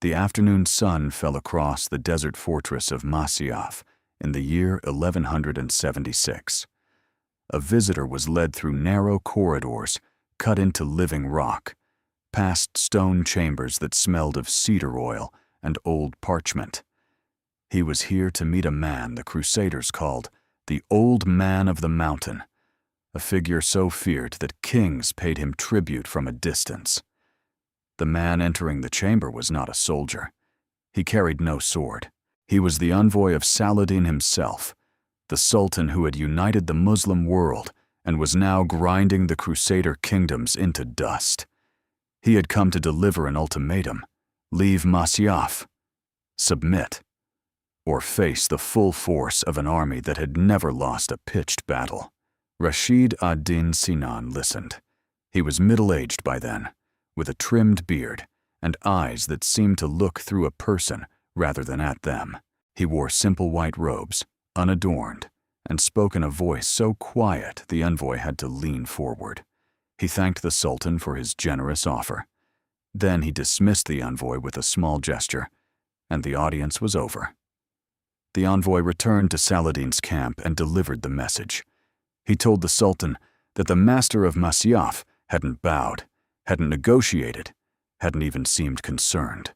The afternoon sun fell across the desert fortress of Masyaf in the year 1176. A visitor was led through narrow corridors cut into living rock, past stone chambers that smelled of cedar oil and old parchment. He was here to meet a man the Crusaders called the Old Man of the Mountain, a figure so feared that kings paid him tribute from a distance. The man entering the chamber was not a soldier. He carried no sword. He was the envoy of Saladin himself, the sultan who had united the Muslim world and was now grinding the Crusader kingdoms into dust. He had come to deliver an ultimatum: leave Masyaf, submit, or face the full force of an army that had never lost a pitched battle. Rashid ad-Din Sinan listened. He was middle-aged by then, with a trimmed beard and eyes that seemed to look through a person rather than at them. He wore simple white robes, unadorned, and spoke in a voice so quiet the envoy had to lean forward. He thanked the Sultan for his generous offer. Then he dismissed the envoy with a small gesture, and the audience was over. The envoy returned to Saladin's camp and delivered the message. He told the Sultan that the master of Masyaf hadn't bowed, hadn't negotiated, hadn't even seemed concerned.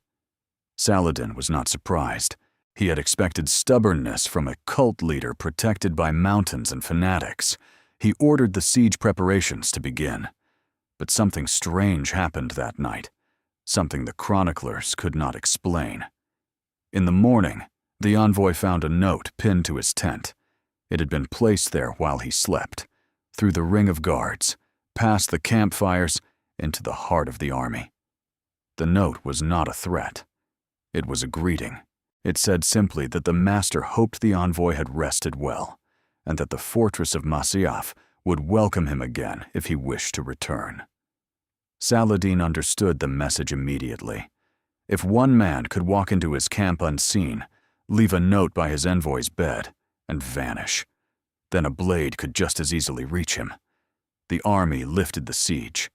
Saladin was not surprised. He had expected stubbornness from a cult leader protected by mountains and fanatics. He ordered the siege preparations to begin. But something strange happened that night, something the chroniclers could not explain. In the morning, the envoy found a note pinned to his tent. It had been placed there while he slept, through the ring of guards, past the campfires, into the heart of the army. The note was not a threat. It was a greeting. It said simply that the master hoped the envoy had rested well, and that the fortress of Masyaf would welcome him again if he wished to return. Saladin understood the message immediately. If one man could walk into his camp unseen, leave a note by his envoy's bed, and vanish, then a blade could just as easily reach him. The army lifted the siege.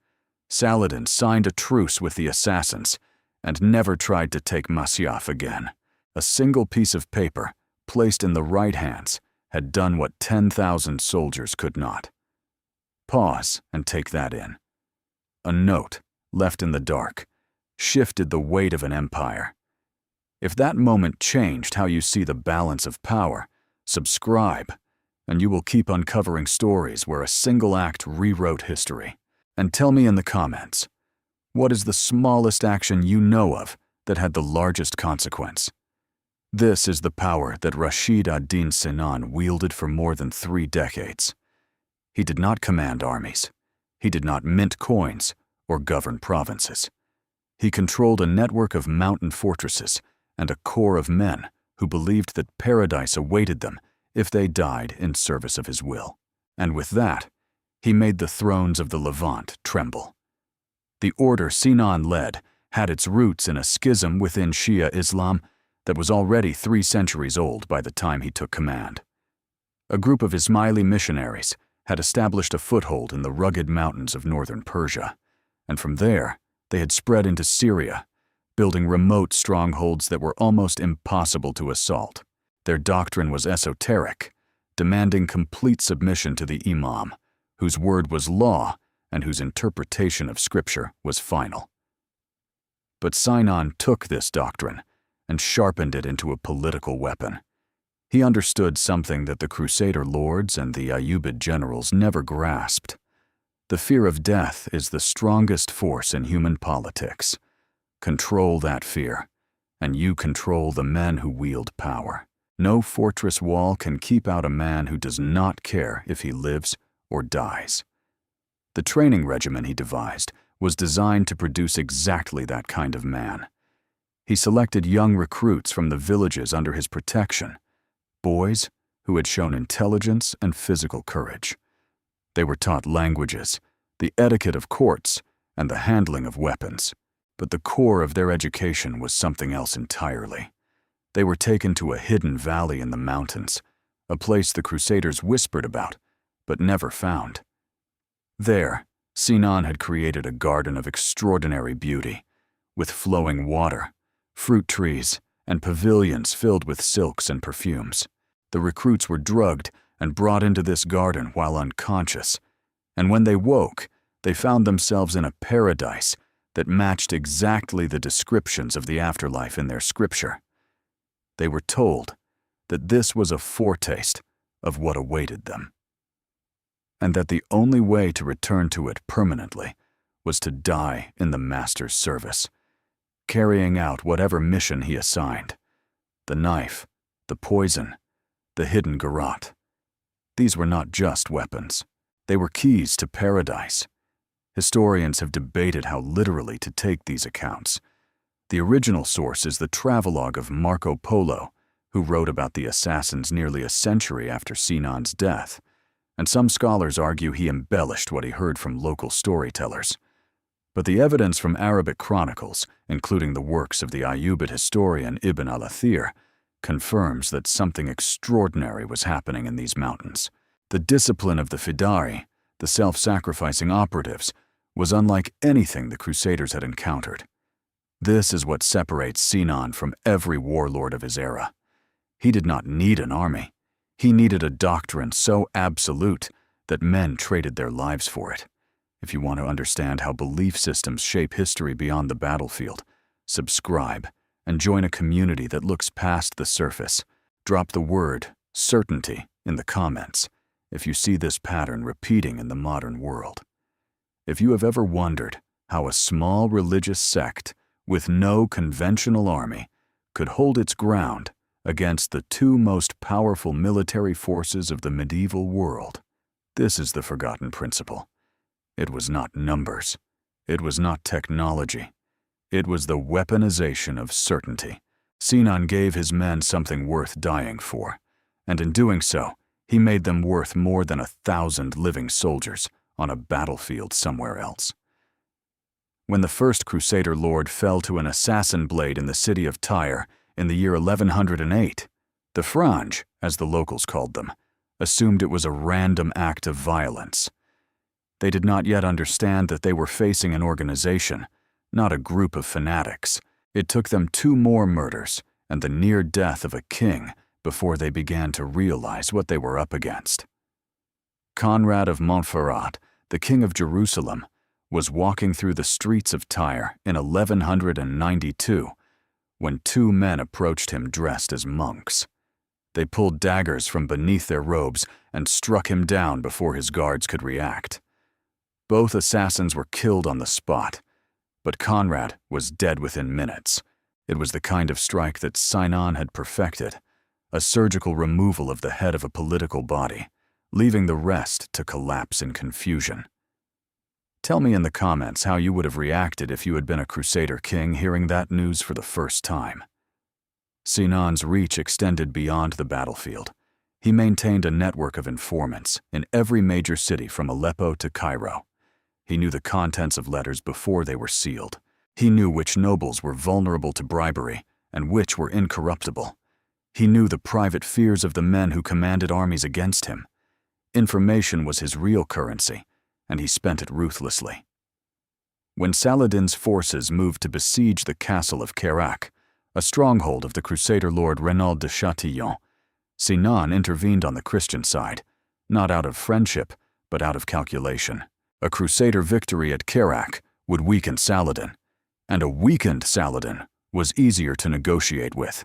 Saladin signed a truce with the assassins and never tried to take Masyaf again. A single piece of paper, placed in the right hands, had done what 10,000 soldiers could not. Pause and take that in. A note, left in the dark, shifted the weight of an empire. If that moment changed how you see the balance of power, subscribe, and you will keep uncovering stories where a single act rewrote history. And tell me in the comments, what is the smallest action you know of that had the largest consequence? This is the power that Rashid ad-Din Sinan wielded for more than 3 decades. He did not command armies. He did not mint coins or govern provinces. He controlled a network of mountain fortresses and a corps of men who believed that paradise awaited them if they died in service of his will. And with that, he made the thrones of the Levant tremble. The order Sinan led had its roots in a schism within Shia Islam that was already 3 centuries old by the time he took command. A group of Ismaili missionaries had established a foothold in the rugged mountains of northern Persia, and from there they had spread into Syria, building remote strongholds that were almost impossible to assault. Their doctrine was esoteric, demanding complete submission to the imam, whose word was law and whose interpretation of scripture was final. But Sinan took this doctrine and sharpened it into a political weapon. He understood something that the Crusader lords and the Ayyubid generals never grasped. The fear of death is the strongest force in human politics. Control that fear, and you control the men who wield power. No fortress wall can keep out a man who does not care if he lives or dies. The training regimen he devised was designed to produce exactly that kind of man. He selected young recruits from the villages under his protection, boys who had shown intelligence and physical courage. They were taught languages, the etiquette of courts, and the handling of weapons. But the core of their education was something else entirely. They were taken to a hidden valley in the mountains, a place the Crusaders whispered about, but never found. There, Sinan had created a garden of extraordinary beauty, with flowing water, fruit trees, and pavilions filled with silks and perfumes. The recruits were drugged and brought into this garden while unconscious, and when they woke, they found themselves in a paradise that matched exactly the descriptions of the afterlife in their scripture. They were told that this was a foretaste of what awaited them, and that the only way to return to it permanently was to die in the Master's service, carrying out whatever mission he assigned: the knife, the poison, the hidden garrote. These were not just weapons. They were keys to paradise. Historians have debated how literally to take these accounts. The original source is the travelogue of Marco Polo, who wrote about the assassins nearly a century after Sinan's death, and some scholars argue he embellished what he heard from local storytellers. But the evidence from Arabic chronicles, including the works of the Ayyubid historian Ibn al-Athir, confirms that something extraordinary was happening in these mountains. The discipline of the Fidari, the self-sacrificing operatives, was unlike anything the Crusaders had encountered. This is what separates Sinan from every warlord of his era. He did not need an army. He needed a doctrine so absolute that men traded their lives for it. If you want to understand how belief systems shape history beyond the battlefield, subscribe and join a community that looks past the surface. Drop the word certainty in the comments if you see this pattern repeating in the modern world. If you have ever wondered how a small religious sect with no conventional army could hold its ground against the two most powerful military forces of the medieval world, this is the forgotten principle. It was not numbers. It was not technology. It was the weaponization of certainty. Sinan gave his men something worth dying for, and in doing so, he made them worth more than 1,000 living soldiers on a battlefield somewhere else. When the first Crusader lord fell to an assassin blade in the city of Tyre in the year 1108, the Frange, as the locals called them, assumed it was a random act of violence. They did not yet understand that they were facing an organization, not a group of fanatics. It took them 2 more murders and the near death of a king before they began to realize what they were up against. Conrad of Montferrat, the king of Jerusalem, was walking through the streets of Tyre in 1192 when 2 men approached him dressed as monks. They pulled daggers from beneath their robes and struck him down before his guards could react. Both assassins were killed on the spot, but Conrad was dead within minutes. It was the kind of strike that Sinan had perfected, a surgical removal of the head of a political body, leaving the rest to collapse in confusion. Tell me in the comments how you would have reacted if you had been a Crusader king hearing that news for the first time. Sinan's reach extended beyond the battlefield. He maintained a network of informants in every major city from Aleppo to Cairo. He knew the contents of letters before they were sealed. He knew which nobles were vulnerable to bribery and which were incorruptible. He knew the private fears of the men who commanded armies against him. Information was his real currency, and he spent it ruthlessly. When Saladin's forces moved to besiege the castle of Kerak, a stronghold of the Crusader lord Renaud de Chatillon, Sinan intervened on the Christian side, not out of friendship, but out of calculation. A Crusader victory at Kerak would weaken Saladin, and a weakened Saladin was easier to negotiate with.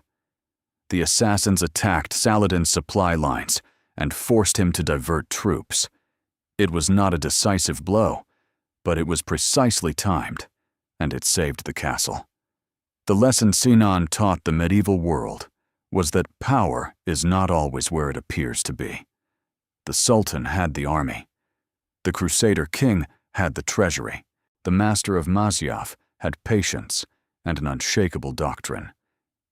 The assassins attacked Saladin's supply lines and forced him to divert troops. It was not a decisive blow, but it was precisely timed, and it saved the castle. The lesson Sinan taught the medieval world was that power is not always where it appears to be. The Sultan had the army. The Crusader king had the treasury. The master of Masyaf had patience and an unshakable doctrine,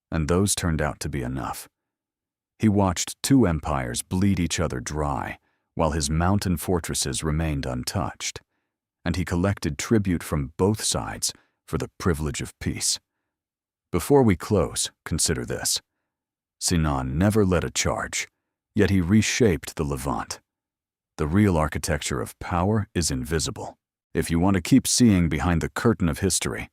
and those turned out to be enough. He watched 2 empires bleed each other dry while his mountain fortresses remained untouched, and he collected tribute from both sides for the privilege of peace. Before we close, consider this. Sinan never led a charge, yet he reshaped the Levant. The real architecture of power is invisible. If you want to keep seeing behind the curtain of history,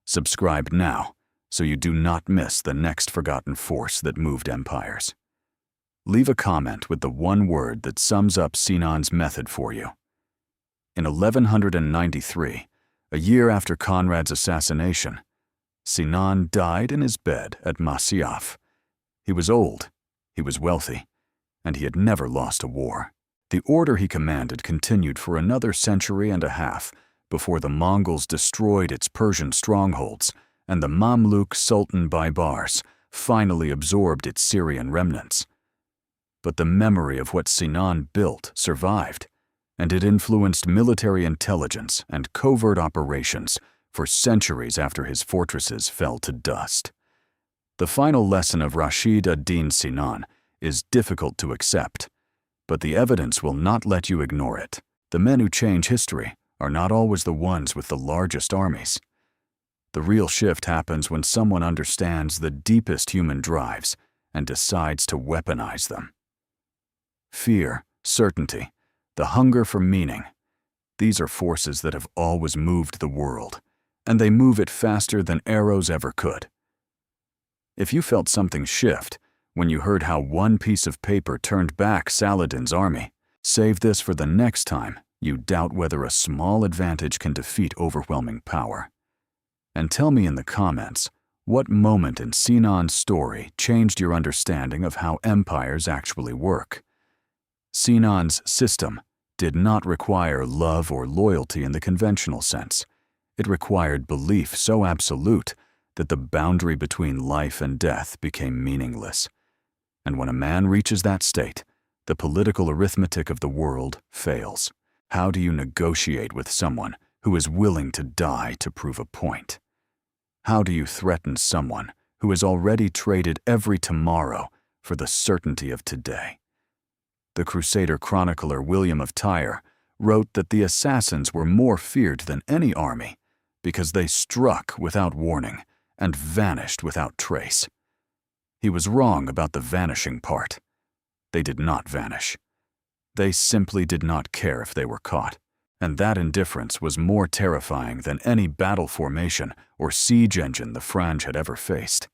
subscribe now so you do not miss the next forgotten force that moved empires. Leave a comment with the one word that sums up Sinan's method for you. In 1193, a year after Conrad's assassination, Sinan died in his bed at Masyaf. He was old, he was wealthy, and he had never lost a war. The order he commanded continued for another century and a half before the Mongols destroyed its Persian strongholds and the Mamluk Sultan Baybars finally absorbed its Syrian remnants. But the memory of what Sinan built survived, and it influenced military intelligence and covert operations for centuries after his fortresses fell to dust. The final lesson of Rashid ad-Din Sinan is difficult to accept, but the evidence will not let you ignore it. The men who change history are not always the ones with the largest armies. The real shift happens when someone understands the deepest human drives and decides to weaponize them. Fear, certainty, the hunger for meaning. These are forces that have always moved the world, and they move it faster than arrows ever could. If you felt something shift when you heard how one piece of paper turned back Saladin's army, save this for the next time you doubt whether a small advantage can defeat overwhelming power. And tell me in the comments, what moment in Sinan's story changed your understanding of how empires actually work? Sinan's system did not require love or loyalty in the conventional sense. It required belief so absolute that the boundary between life and death became meaningless. And when a man reaches that state, the political arithmetic of the world fails. How do you negotiate with someone who is willing to die to prove a point? How do you threaten someone who has already traded every tomorrow for the certainty of today? The Crusader chronicler William of Tyre wrote that the assassins were more feared than any army because they struck without warning and vanished without trace. He was wrong about the vanishing part. They did not vanish. They simply did not care if they were caught, and that indifference was more terrifying than any battle formation or siege engine the Franj had ever faced.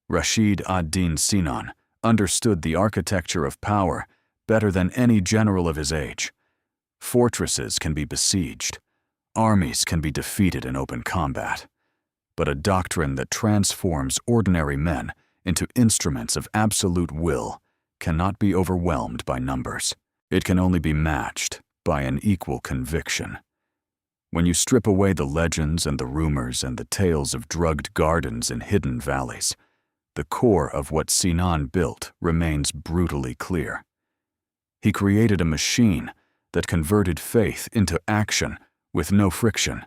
Rashid ad-Din Sinan understood the architecture of power better than any general of his age. Fortresses can be besieged. Armies can be defeated in open combat. But a doctrine that transforms ordinary men into instruments of absolute will cannot be overwhelmed by numbers. It can only be matched by an equal conviction. When you strip away the legends and the rumors and the tales of drugged gardens in hidden valleys, the core of what Sinan built remains brutally clear. He created a machine that converted faith into action with no friction,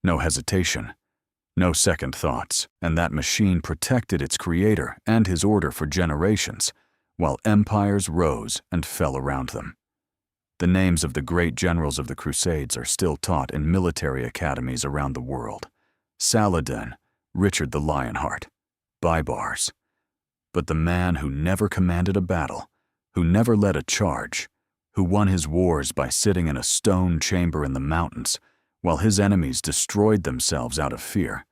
no hesitation, no second thoughts, and that machine protected its creator and his order for generations, while empires rose and fell around them. The names of the great generals of the Crusades are still taught in military academies around the world. Saladin, Richard the Lionheart, Baybars. But the man who never commanded a battle, who never led a charge, who won his wars by sitting in a stone chamber in the mountains, while his enemies destroyed themselves out of fear,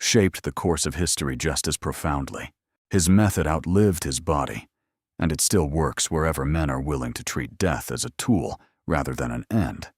shaped the course of history just as profoundly. His method outlived his body, and it still works wherever men are willing to treat death as a tool rather than an end.